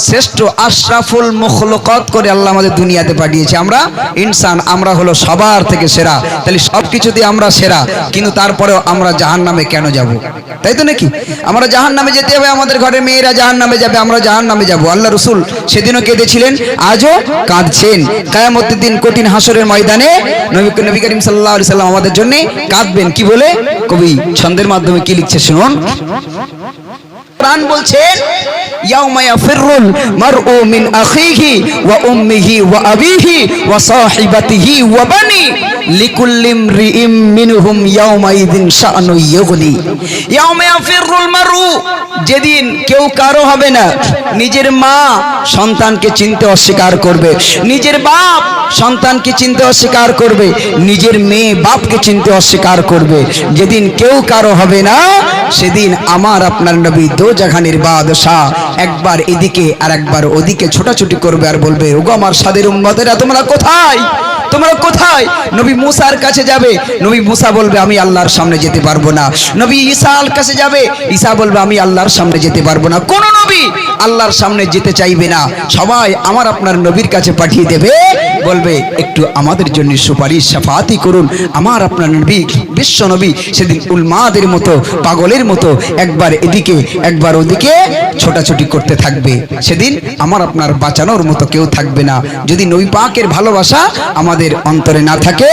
শ্রেষ্ঠ আশরাফুল মখলুকাত করে আল্লাহ আমাদের দুনিয়াতে পাঠিয়েছে। আমরা ইনসান, আমরা হলো সবার থেকে সেরা। তাহলে সবকিছুতে আমরা সেরা, কিন্তু তারপরেও আমরা জাহান্নামে কেন যাব? তাই তো নাকি? আমরা জাহান্নামে যেতে হবে, আমাদের ঘরের মেয়েরা জাহান্নামে যাবে, আমরা জাহান্নামে যাব। আল্লাহ রাসূল সেদিনও কেঁদেছিলেন, আজও কাঁদছেন। কিয়ামতের দিন কঠিন হাসরের ময়দানে নবী করিম সাল্লাল্লাহু আলাইহি সাল্লাম আমাদের জন্য কাঁদবেন। কি বলে কবি ছন্দের মাধ্যমে কি লিখছে শুনুন। কোরআন বলছেন, ইয়াউমা ইয়াফিরুল মারউ মিন আখিহি ওয়া উম্মিহি ওয়া আবিহি ওয়া সাহিবাতিহি ওয়া বানি লিকুল্লি ইমরিইম মিনহুম ইয়াউমা ইযিন শাআনু ইউগনি। ইয়াউমা ইয়াফিরুল মারউ, যেদিন কেউ কারো হবে না। নিজের মা সন্তানকে চিনতে অস্বীকার করবে, নিজের বাপ সন্তানকে চিনতে অস্বীকার করবে, নিজের মেয়ে বাপকে চিনতে অস্বীকার করবে। যেদিন কেউ কারো হবে না, সেদিন আমার আপনার নবী দোজাখানের বাদশাহ একবার এদিকে আর একবার ওদিকে ছোটাছুটি করবে আর বলবে, ওগো আমার সাদের উম্মতেরা, তোমরা কোথায়? তোমরা কোথায়? নবী মুসার কাছে যাবে, নবী মুসা বলবে আমি আল্লাহর সামনে যেতে পারবো না। নবী ঈসার কাছে যাবে, ঈসা বলবে আমি আল্লাহর সামনে যেতে পারবো না। কোন নবী আল্লাহর সামনে যেতে চাইবে না, সবাই আমার আপনার নবীর কাছে পাঠিয়ে দেবে, বলবে একটু আমাদের জন্য সুপারিশ শাফাআতি করুন। আমার আপনার নবী বিশ্ব নবী সেদিন উলমাদের মতো, পাগলের মতো একবার এদিকে একবার ওদিকে ছোটাছুটি করতে থাকবে। সেদিন আমার আপনার বাঁচানোর মতো কেউ থাকবে না। যদি নবী পাকের ভালোবাসা আমাদের অন্তরে না থাকে,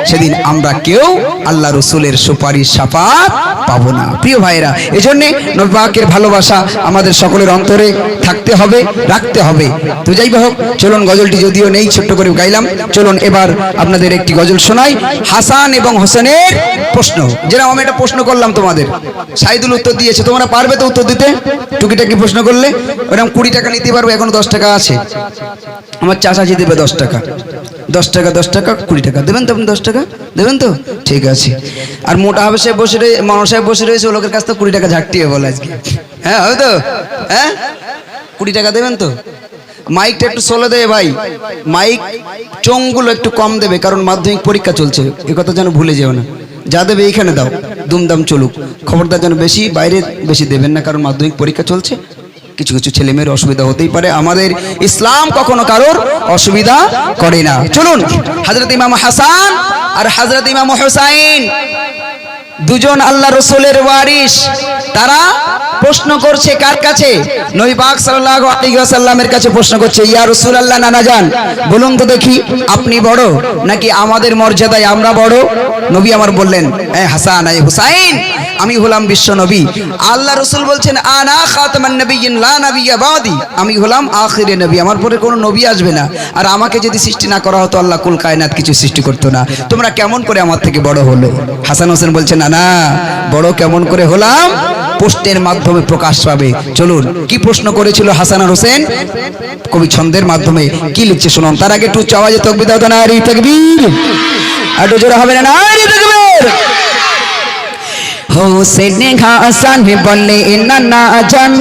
সেদিন আমরা কেউ আল্লাহ রসুলের সুপারিশ শাফাআত পাবো না। প্রিয় ভাইরা, এজন্য নবী পাকের ভালোবাসা আমাদের সকলের অন্তরে থাকতে হবে, রাখতে হবে। তো যাই হোক, চলুন গজলটি যদিও নেই, ছোট্ট করে গাইলাম। চলুন এবার আপনাদের একটি গজল শোনাই, হাসান এবং হোসেনের প্রশ্ন। যেরকম আমি একটা প্রশ্ন করলাম তোমাদের, সাইদুল উত্তর দিয়েছে, তোমরা পারবে তো উত্তর দিতে? টুকিটাকি প্রশ্ন করলে ওরকম 20 টাকা নিতে পারবো, এখন 10 টাকা আছে। আমার চাচাজি দেবে 10 টাকা, 10 টাকা 10 টাকা 20 টাকা দেবেন তো? আপনি 10 টাকা দেবেন তো? ঠিক আছে। আর মোটা হবে সাহেব বসে রয়েছে, মানব সাহেব বসে রয়েছে, ও লোকের কাছ থেকে 20 টাকা ঝাঁকটিয়ে বলে আজকে। হ্যাঁ হয়তো, হ্যাঁ 20 টাকা দেবেন তো? মাইকটা একটু সোলো দেবে ভাই, মাইক চোঙগুলো একটু কম দেবে, কারণ মাধ্যমিক পরীক্ষা চলছে, এ কথা যেন ভুলে যেও না। যা দেবে এইখানে দাও, দুমদাম চলুক। খবরদার যেন বেশি বাইরে বেশি দেবেন না, কারণ মাধ্যমিক পরীক্ষা চলছে। কিছু কিছু ছেলে মেয়ের অসুবিধা হতেই পারে, আমাদের ইসলাম কখনো কারোর অসুবিধা করে না। চলুন, হযরত ইমাম হাসান আর হযরত ইমাম হুসাইন দুজন আল্লাহ রসুলের ওয়ারিস, তারা প্রশ্ন করছে কার কাছে? নবী পাক সাল্লাল্লাহু আলাইহি ওয়াসাল্লামের কাছে প্রশ্ন করছে, ইয়া রাসূলুল্লাহ, নানা জান বলুন তো দেখি, আপনি বড় নাকি আমাদের মর্যাদায় আমরা বড়? নবী আমার বললেন, এই হাসান এই হুসাইন, আমি হলাম বিশ্ব নবী। আল্লাহ রসুল বলছেন, আনা খাতামান নবিয়্যিন লা নাবিয়্যা বাদি, আমি হলাম আখিরে নবী, আমার পরে কোনো নবী আসবে না। আর আমাকে যদি সৃষ্টি না করা হতো, আল্লাহ কুল কায়নাত কিছু সৃষ্টি করতো না। তোমরা কেমন করে আমার থেকে বড় হলো? হাসান হোসেন বলছেন, না না, বড় কেমন করে হলাম? প্রশ্নের মাধ্যমে প্রকাশ পাবে। চলুন, কি প্রশ্ন করেছিল হাসান আর হোসেন? কবি ছন্দের মাধ্যমে কি লিখছে শুনুন। তার আগে একটু আওয়াজে তাকবীর দাও তো, নারী তাকবীর, একটু জোরে হবে না, নারী তাকবীর। হোসেন হাসান বলে নানা জান,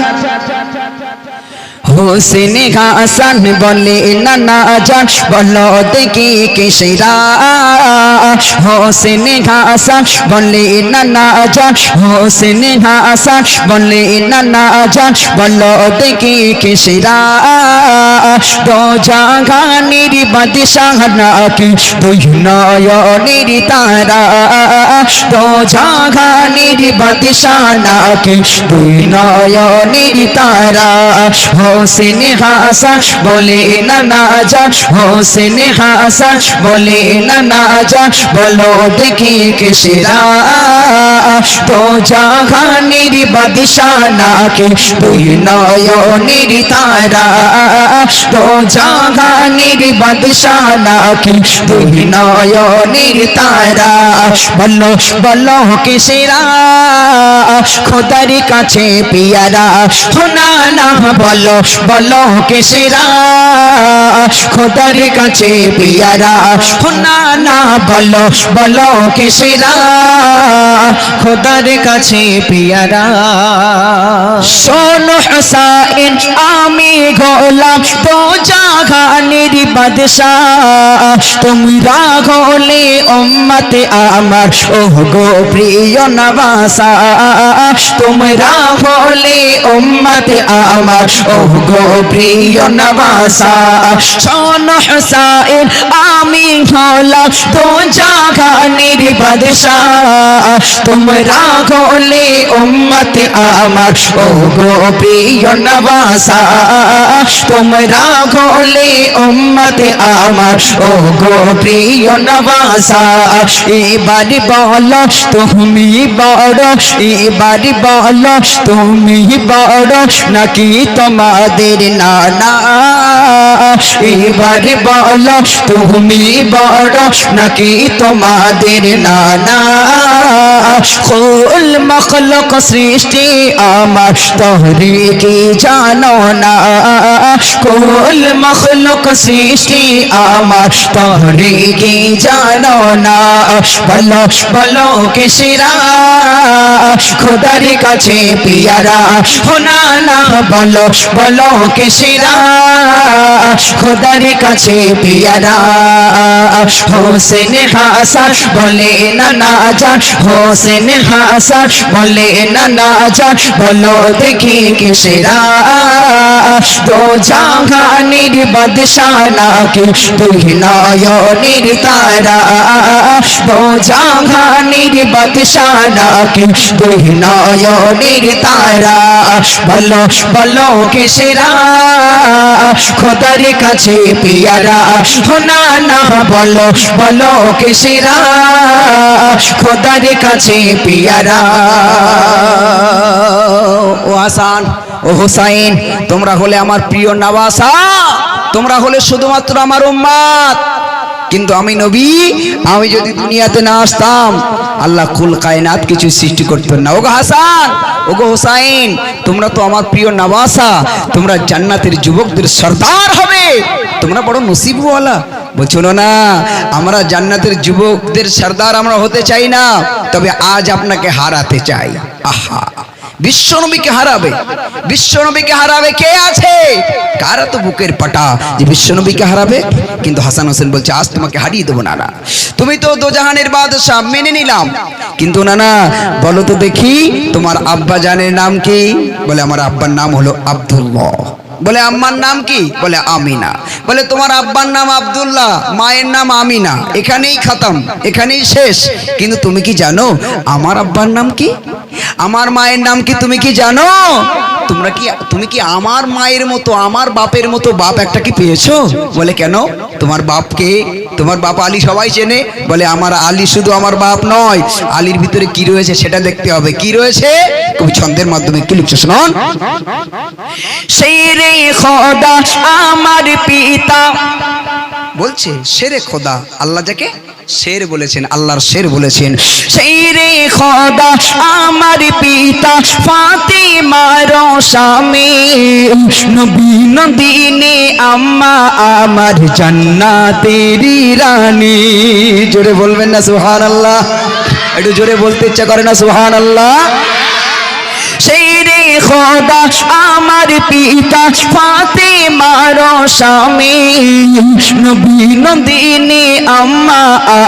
হোসেন হাসান বলে নানা জান, বলো দেখি কিসেরা? হোসেন হাসান বলে নানা জান, হোসেন হাসান বলে নানা জান, বলো দেখি কিসেরা? দো জাহানের বাদশাহ নাকি দুই নয়নের তারা, দো জাহানের বাদশাহ নাকি দুই নয়নের তারা। হোসেন হাসান বলে নানা জান, হোসেন হাসান বলে নানা জান, বলো দেখি কিসেরা? দো জাহানের বাদশাহ নাকি দুই নয়নের তারা, দো জাহানের বাদশাহ নাকি দুই নয়নের তারা। বলো বলো কিসেরা? খোদার কাছে পিয়ারা, শোনা না বলো বলো কিসেরা? খোদার কাছে পিয়ারা, শোনা না বলো বলো কিসেরা? খোদার কাছে পিয়ারা। শোনো হুসাইন, আমি গোলাম তো জাহানের বাদশাহ তোমরা হলে উম্মতে আমার ও গো প্রিয় নওয়াসা তোমরা হলে উম্মতে আমার ও গো প্রিয় নওয়াসা শোনো হুসাইন আমি হলাম তো জাহানের বাদশাহ তোমরা হলে উম্মতে আমার ও গো প্রিয় নওয়াসা তোমরা হলে উম্মতে আমার ও গো প্রিয় নওয়াসা এবার বলো তুমি বড় এবার বলো তুমি বড় নাকি তোমাদের নানা এবার বলো তুমি বড় নাকি তোমাদের নানা কুল মখলুক সৃষ্টি আমার তোহরি কি জানো না কুল মখলুক সৃষ্টি আমার তোহরি কি জানো না বলো বলো কিসরা খোদার কাছে পিয়ারা হোনা না বলো বলো কিসরা খোদার কাছে পিয়ারা হোসেন হাসান বলে না না জান হোসেন হাসান বলে না না জান বলো দেখি কিসরা দো জাহানের বাদশাহ নাকি দুই নয়নের তারা দো জাহানের বাদশাহ নাকি দুই নয়নের তারা বলো বলো কিসরা খোদার কাছে পিয়ারা হোনা না বলো বলো কিসরা খোদার কাছে পিয়ারা ও হাসান ও হুসাইন তোমরা হলে আমার প্রিয় নওয়াসা তোমরা হলে শুধুমাত্র আমার উম্মত কিন্তু আমি নবী আমি যদি দুনিয়াতে না আসতাম আল্লাহ কুল কায়নাত কিছু সৃষ্টি করতেন না ওগো হাসান ওগো হুসাইন তোমরা তো আমার প্রিয় নওয়াসা তোমরা জান্নাতের যুবকদের সর্দার হবে তোমরা বড় নসিবওয়ালা বলছো না আমরা জান্নাতের যুবকদের সর্দার আমরা হতে চাই না তবে আজ আপনাকে হারাতে চাই আহা বিশ্বনবীকে হারাবে কে আছে কারা তো বুকের পাটা যে বিশ্বনবীকে হারাবে কিন্তু হাসান হোসেন বলছে আজ তোমাকে হারিয়ে দেবো না তুমি তো দোজাহানের বাদশা মেনে নিলাম কিন্তু না বলো তো দেখি তোমার আব্বা জানের নাম কি বলে আমার আব্বার নাম হলো আব্দুল্লাহ বলে আম্মার নাম কি বলে আমিনা বলে তোমার আব্বার নাম আব্দুল্লাহ মায়ের নাম আমিনা এখানেই খতম এখানেই শেষ কিন্তু তুমি কি জানো আমার আব্বার নাম কি আমার মায়ের নাম কি তুমি কি জানো তুমি কি আমার মায়ের মতো আমার বাপের মতো বাপ একটা কি পেয়েছো বলে কেন তোমার বাপকে তোমার বাপ আলী সবাই চেনে বলে আমার আলী শুধু আমার বাপ নয় আলীর ভিতরে কি রয়েছে সেটা দেখতে হবে কি রয়েছে কবি ছন্দের মাধ্যমে কি লিখছে শুনুন শেরে খোদা আমার পিতা বলছে শেরে খোদা আল্লাহ যাকে শের বলেছেন আল্লাহর শের বলেছেন শেরে খোদা আমার পিতা ফাতিমার স্বামী নবী নন্দিনী আম্মা আমার জান্নাতের রানী জোরে বলবেন না সুবহানাল্লাহ একটু জোরে বলতে ইচ্ছা করে না সুবহানাল্লাহ শেরে খোদা আমার পিতা ফাতিমার স্বামী নবী নন্দিনী আম্মা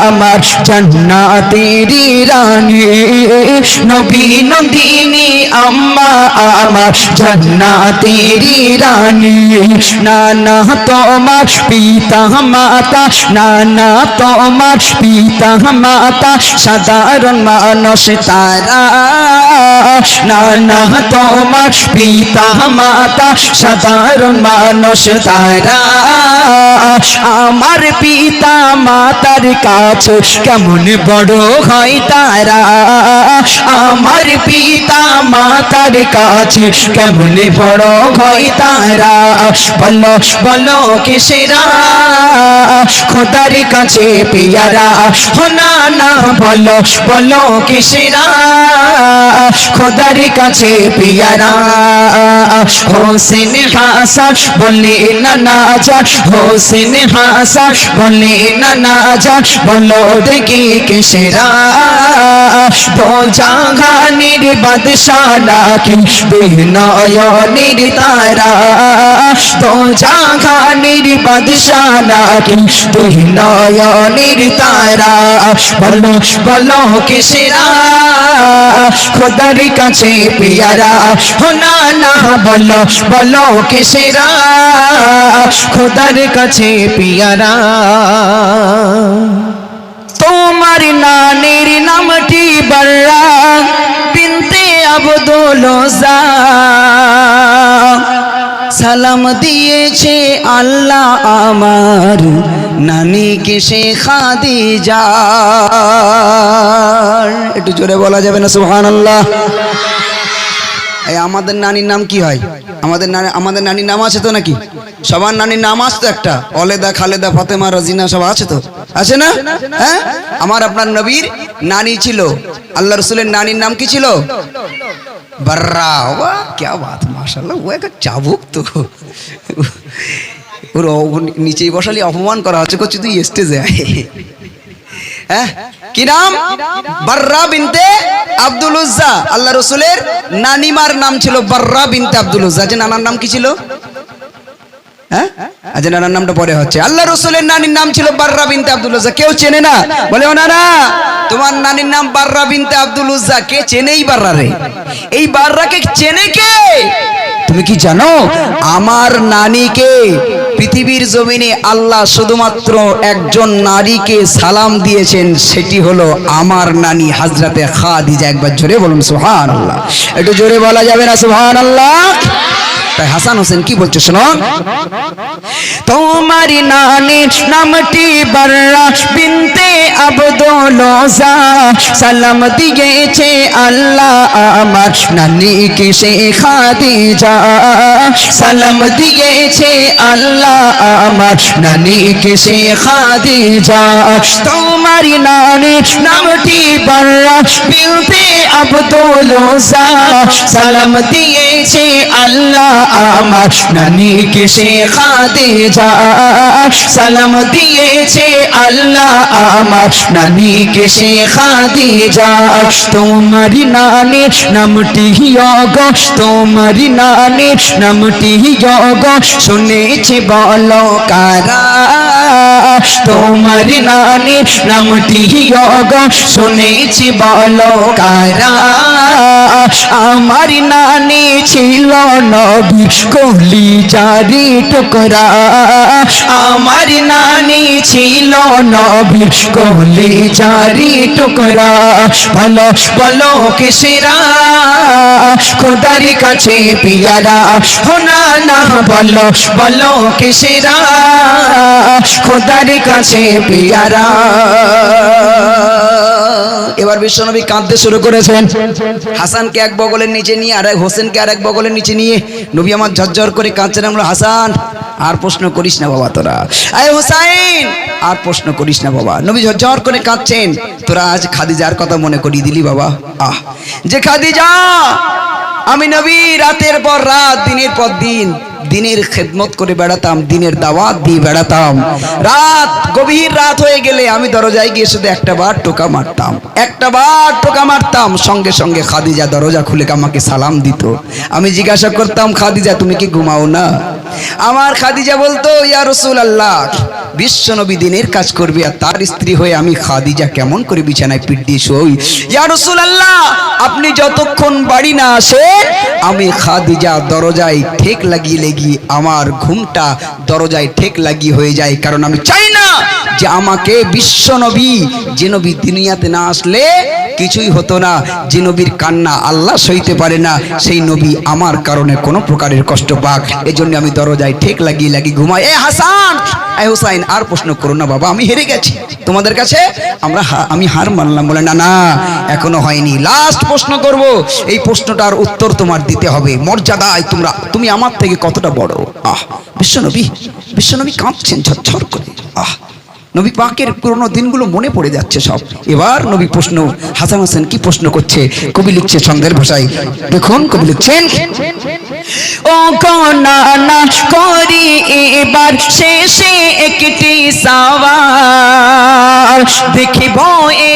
আমার জান্নাতের রানী নবী নন্দিনী আম্মা আমার জান্নাতের রানী নানা তোমার পিতা মাতা নানা তোমার পিতা মাতা সাধারণ মানুষ তারা নানা তোমার পিতা মাতা সাধারণ মানুষ তারা আমার পিতা মাতার কাছে কেমন বড় হয় তারা আমার পিতা মাতার কাছে কেমন বড় হয় তারা বলো বলো কিসেরা খোদার কাছে পিয়ারা হোনা না বলো বলো কিসেরা খোদার কাছে পিয়ারা হোসেন হাসান বলে না না যা হোসেন হাসান বলে না না যা বলো দেখি কিসেরা দো জাহানের বাদশা নাকি দুই নয়নের তারা তো জাহানের বাদশাহ নাকি তুই নয়নের তারা বলো বলো কে সেরা খোদার কাছে পিয়ারা হো না না বলো বলো কে সেরা খোদার কাছে পিয়ারা তোমার নানের নামটি বর্রা বিনতে আব্দুল উজ্জা সালাম দিয়েছে আল্লাহ আমার নানিকে সে খাদিজা একটু জোরে বলা যাবে না সুবহানাল্লাহ। এই আমাদের নানির নাম কি হয়? আমাদের নানির নাম আছে তো নাকি? সবার নানির নাম আছে তো একটা, অলেদা খালেদা ফাতেমা রাজিনা সব আছে তো, আছে না? হ্যাঁ, আমার আপনার নবীর নানি ছিল, আল্লাহ রসুলের নানির নাম কি ছিল? বাররা। বাহ क्या बात মাশাআল্লাহ, ও একটা চাবুক তো, ওর নিচেই বসালে অপমান করা হচ্ছে, করছে তুই স্টেজে আয়। হ্যাঁ কি নাম? বাররা বিনতে আব্দুল উজ্জা। আল্লাহ রসুলের নানিমার নাম ছিল বাররা বিনতে আব্দুল উজ্জা। যে নানার নাম কি ছিল? হ্যাঁ আজ নানার নামটা পরে হচ্ছে। আল্লাহ রসুলের নানির নাম ছিল বাররা বিনতে আব্দুল উজ্জা। কেউ চেনে না? বলে ও না, তোমার নানির নাম বাররা বিনতে আব্দুল উজ্জা। কে চেনে এই বাররা রে? এই বাররাকে চেনে কে? তুমি কি জানো আমার নানিকে পৃথিবীর জমিনে আল্লাহ শুধুমাত্র একজন নারীকে সালাম দিয়েছেন, সেটি হলো আমার নানি হযরতে খাদিজা। একবার জোরে বলুন সুবহানাল্লাহ। একটু জোরে বলা যাবে না সুবহানাল্লাহ? তাই হাসান হোসেন কি বলছে শোনো, তোমার নানির নামটি বাররা বিনতে আব্দুল উজ্জা সালাম দিয়েছে আল্লাহ আমার নানিকে সে খাদিজা সালাম দিয়েছে আল্লাহ আমার নানিকে সে খাদিজা তোমার নানির নামটি বাররা বিনতে আব্দুল উজ্জা সালাম দিয়েছে আল্লাহ আমার নানিকে সে খাদিজা সালাম দিয়েছে আল্লাহ আমার নানিকে সে খাদিজা তোমার নানির নামটি যোগ তোমার নানির নামটি যোগ শুনেছে বলো কারা তোমার নানির নামটি যোগ শুনেছে বলো কারা আমার নানি ছিল নবী কলিজারি টুকরা আমার নানি ছিল নবী কলিজারি টুকরা বলো বলো কে সেরা খোদার কাছে পিয়ারা হো না না বলো বলো কে সেরা খোদার কাছে পিয়ারা। এবার বিশ্বনবী কাঁদতে শুরু করেছেন। হাসানকে এক বগলের নিচে নিয়ে আর এক হোসেনকে আর এক বগলের নিচে নিয়ে নবী আমার ঝরঝর করে কাঁদছেন। আমরা হাসান আর প্রশ্ন করিস না বাবা তোরা, আয় হোসাইন আর প্রশ্ন করিস না বাবা। নবী ঝরঝর করে কাঁদছেন। তোরা আজ খাদিজার কথা মনে করিয়ে দিলি বাবা। আহ যে খাদিজা আমি নবী রাতের পর রাত দিনের পর দিন দিনের খেদমত করে বেড়াতাম, দিনের দাওয়াত দিয়ে বেড়াতাম। রাত গভীর রাত হয়ে গেলে আমি দরজায় গিয়ে শুধু একটা বার টোকা মারতাম, একটা বার টোকা মারতাম, সঙ্গে সঙ্গে খাদিজা দরজা খুলে আমাকে সালাম দিত। আমি জিজ্ঞাসা করতাম খাদিজা তুমি কি ঘুমাও না? আমার খাদিজা বলতো ইয়া রাসূলুল্লাহ বিশ্বনবী দিনের কাজ করবে আর তার স্ত্রী হয়ে আমি খাদিজা কেমন করে বিছানায় পিঠ দিয়ে শুই? ইয়া রাসূলুল্লাহ আপনি যতক্ষণ বাড়ি না আসে আমি খাদিজা দরজায় ঠেক লাগিয়ে লেগিয়ে আমার ঘুমটা দরজায় ঠেক লাগিয়ে হয়ে যায়, কারণ আমি চাই না যে আমাকে বিশ্বনবী যে নবী দুনিয়াতে না আসলে কিছুই হতো না, যে নবীর কান্না আল্লাহ সইতে পারে না সেই নবী আমার কারণে কোনো প্রকারের কষ্ট পাক, এজন্য আমি দরজায় ঠেক লাগিয়ে লাগিয়ে ঘুমাই। এ হাসান এ হুসাইন আর প্রশ্ন করো না বাবা, আমি হেরে গেছি তোমাদের কাছে, আমি হার মানলাম। বলে না না এখনো হয়নি, লাস্ট প্রশ্ন করব, এই প্রশ্নটার উত্তর তোমার দিতে হবে। মর্যাদায় তুমি আমার থেকে কতটা বড়? বিশ্বনবী কাঁদছেন ঝরঝর করে। নবী পাকের পুরনো দিনগুলো মনে পড়ে যাচ্ছে সব। এবার নবী প্রশ্ন, হাসান হোসেন কি প্রশ্ন করছে কবি লিখছে ছন্দের ভাষায়, দেখুন কবি লিখছেন ও কনা করি এবার শেষে একটি সওয়াল দেখিব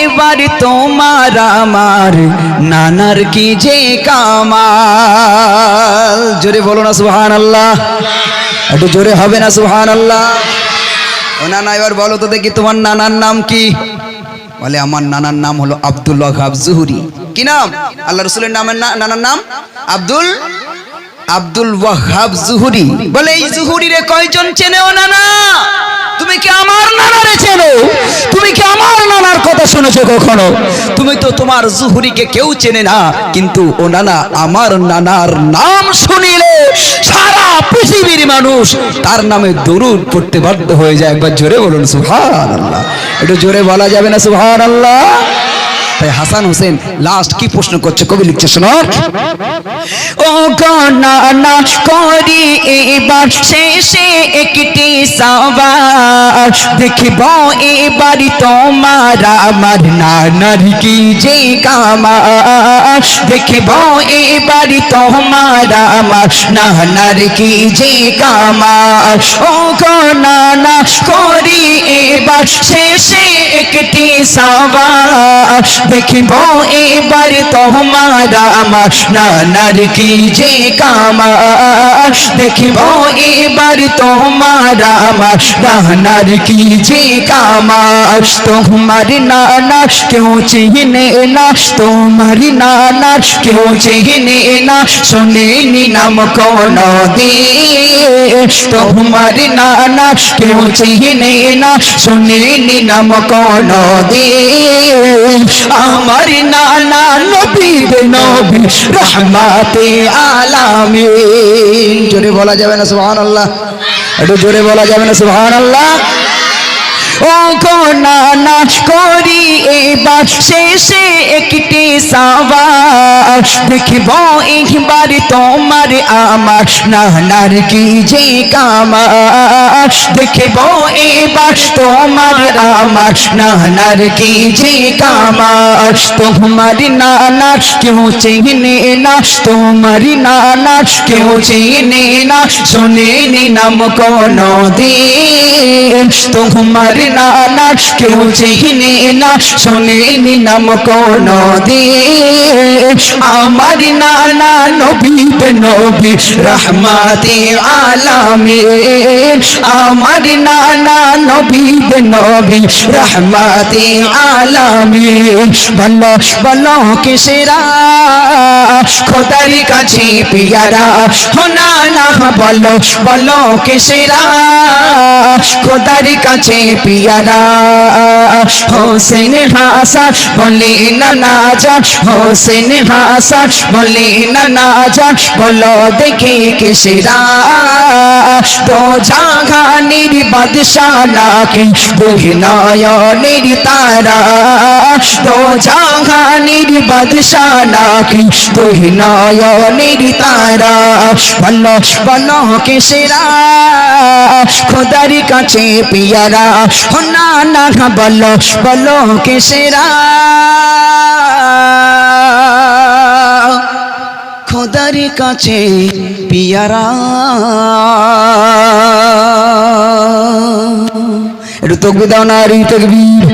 এবার তোমার আমার নানার কি যে কামাল। জোরে বলো না সুবহানাল্লাহ, একটু জোরে হবে না সুবহানাল্লাহ? ও নানা এবার বলো তো দেখি তোমার নানার নাম কি? বলে আমার নানার নাম হলো আব্দুল ওয়াহাব জুহরি। কি নাম? আল্লাহ রাসূলের নামের নানার নাম আব্দুল ওয়াহাব জুহরি। বলে এই জুহরিরে কয়জন চেনে ও নানা? তুমি কি আমার নানারে চেনো? তুমি কি আমার নানার কথা শুনেছো কখনো? তুমি তো তোমার জুহরিকে কেউ চেনে না, কিন্তু ও নানা আমার নানার নাম শুনিলে সারা পৃথিবীর মানুষ তার নামে দরুদ পড়তে বাধ্য হয়ে যায়। একবার জোরে বলুন সুবহানাল্লাহ। একটু জোরে বলা যাবে না সুবহানাল্লাহ? তাই হাসান হোসেন লাস্ট কি প্রশ্ন করছে কবি লিখছে শোনো। ও গণনা করি এবার শেষে একটি সওয়াল দেখিব এবার তোমার আমার নানার কি যে কামাল। দেখিব এবার তোমার আমার নানার কি যে কামাল। ও গণনা করি এবার শেষে একটি সওয়াল দেখিব এবার তোমার আমার নানার কি যে কামাল। দেখিব এবার তোমার আমার নানার কি যে কামাল। তোমার নানা কেউ চিনে না, তোমার নানা কেউ চিনে না, শোনেনি নাম কোনদিন। তোমার নানা কেউ চিনে না, শোনেনি নাম কোনদিন। আমার নানা নবী নবী রহমাতে আলামিন। জোরে বলা যাবে না সুবহানাল্লাহ? একটু জোরে বলা যাবে না সুবহানাল্লাহ? ও গণনা করি এবার শেষে একটি সওয়াল দেখিব একবার তোমার আমার নানার কি যে কামাল। দেখিব এবার তোমার আমার নানার কি যে কামাল। তোমার নানা কেউ চেনে না, তোমার নানা কেউ চেনে না, শোনেনি নাম কোনদিন। তোমার নানা কেউ চিনে না, শোনেনি নাম কোনদিন। আমার নানা নবী নবী রহমাতে আলামিন। আমার নানা নবী নবী রহমাতে আলামিন। বলো বলো কিসেরা খোদার কাছে পিয়ারা। হো নানা বলো বলো কিসেরা খোদার কাছে পিয়ারা। হোসেন হাসান বলে নানা যান, হোসেন হাসান বলে নানা যান, বলো দেখে কিসেরা দো জাহানের বাদশাহ নাকি দুই নয়নের তারা। দো জাহানের বাদশাহ নাকি দুই নয়নের তারা। বলো বলো কিসেরা খোদার কাছে পিয়ারা। হো নানা বলো বলো কিসেরা খোদার কাছে পিয়ারা। একটু তকবীর দাও না, রি তকবীর।